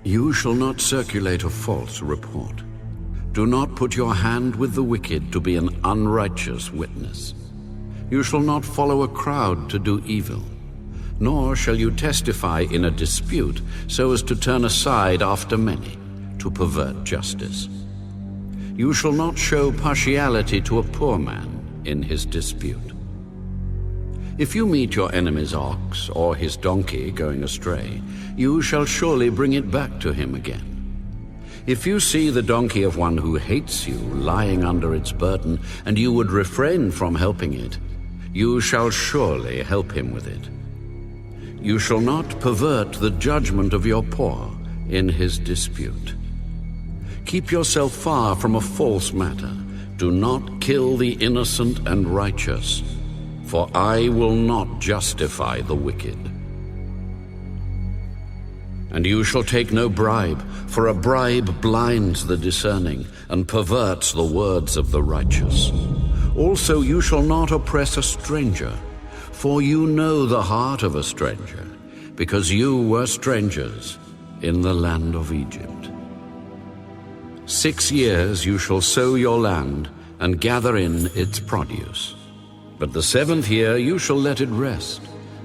You shall not circulate a false report. Do not put your hand with the wicked to be an unrighteous witness. You shall not follow a crowd to do evil, nor shall you testify in a dispute so as to turn aside after many, to pervert justice. You shall not show partiality to a poor man in his dispute. If you meet your enemy's ox or his donkey going astray, you shall surely bring it back to him again. If you see the donkey of one who hates you lying under its burden, and you would refrain from helping it, you shall surely help him with it. You shall not pervert the judgment of your poor in his dispute. Keep yourself far from a false matter. Do not kill the innocent and righteous, for I will not justify the wicked. And you shall take no bribe, for a bribe blinds the discerning and perverts the words of the righteous. Also you shall not oppress a stranger, for you know the heart of a stranger, because you were strangers in the land of Egypt. 6 years you shall sow your land and gather in its produce. But the 7th year you shall let it rest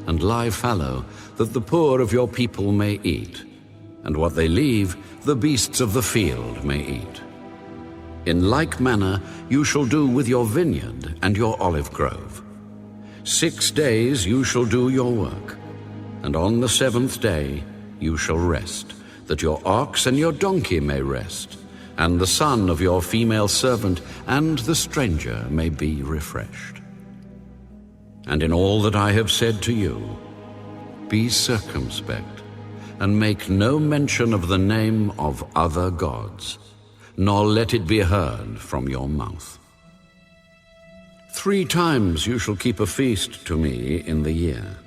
and lie fallow, that the poor of your people may eat, and what they leave the beasts of the field may eat. In like manner you shall do with your vineyard and your olive grove. 6 days you shall do your work, and on the 7th day you shall rest, that your ox and your donkey may rest, and the son of your female servant and the stranger may be refreshed. And in all that I have said to you, be circumspect, and make no mention of the name of other gods, nor let it be heard from your mouth. 3 times you shall keep a feast to me in the year.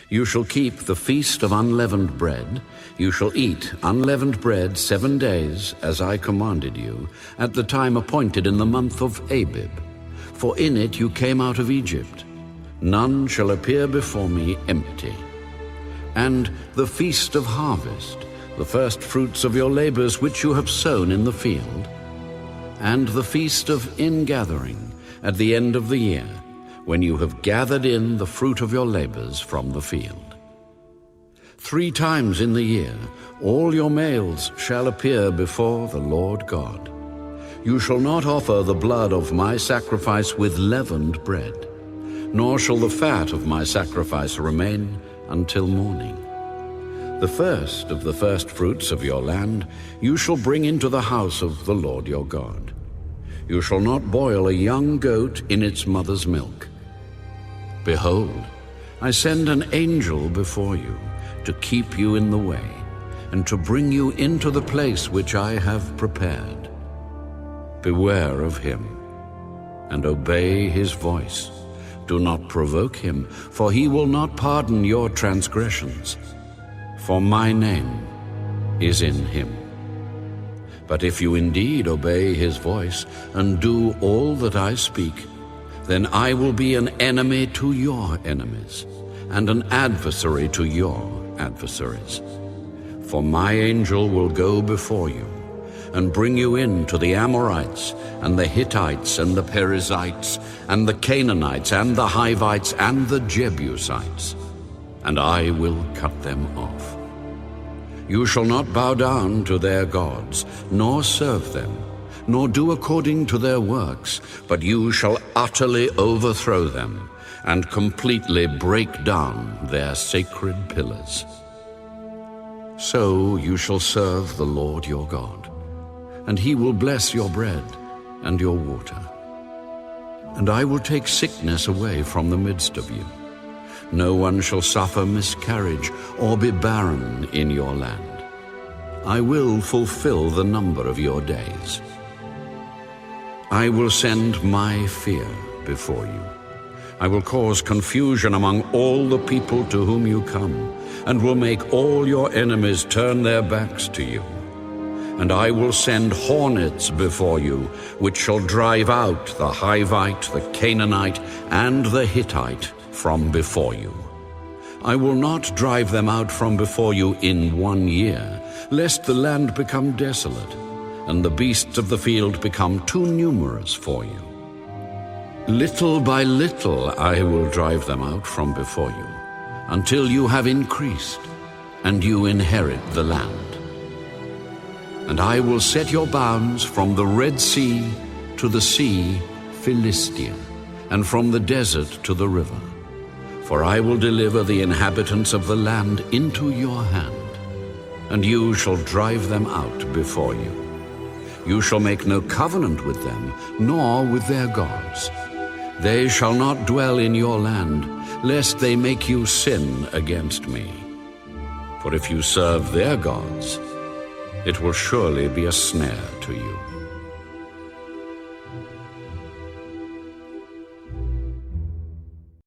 You shall keep the feast of unleavened bread. You shall eat unleavened bread 7 days, as I commanded you, at the time appointed in the month of Abib, for in it you came out of Egypt. None shall appear before me empty. And the feast of harvest, the first fruits of your labors which you have sown in the field. And the feast of ingathering, at the end of the year, when you have gathered in the fruit of your labors from the field. 3 times in the year all your males shall appear before the Lord God. You shall not offer the blood of my sacrifice with leavened bread, nor shall the fat of my sacrifice remain until morning. The first of the first fruits of your land you shall bring into the house of the Lord your God. You shall not boil a young goat in its mother's milk. Behold, I send an angel before you to keep you in the way, and to bring you into the place which I have prepared. Beware of him, and obey his voice. Do not provoke him, for he will not pardon your transgressions. For my name is in him. But if you indeed obey his voice and do all that I speak, then I will be an enemy to your enemies, and an adversary to your adversaries. For my angel will go before you, and bring you in to the Amorites, and the Hittites, and the Perizzites, and the Canaanites, and the Hivites, and the Jebusites, and I will cut them off. You shall not bow down to their gods, nor serve them, nor do according to their works, but you shall utterly overthrow them, and completely break down their sacred pillars. So you shall serve the Lord your God, and he will bless your bread and your water. And I will take sickness away from the midst of you. No one shall suffer miscarriage or be barren in your land. I will fulfill the number of your days. I will send my fear before you. I will cause confusion among all the people to whom you come, and will make all your enemies turn their backs to you. And I will send hornets before you, which shall drive out the Hivite, the Canaanite, and the Hittite from before you. I will not drive them out from before you in 1 year, lest the land become desolate, and the beasts of the field become too numerous for you. Little by little I will drive them out from before you, until you have increased, and you inherit the land. And I will set your bounds from the Red Sea to the sea Philistia, and from the desert to the river. For I will deliver the inhabitants of the land into your hand, and you shall drive them out before you. You shall make no covenant with them, nor with their gods. They shall not dwell in your land, lest they make you sin against me. For if you serve their gods, it will surely be a snare to you.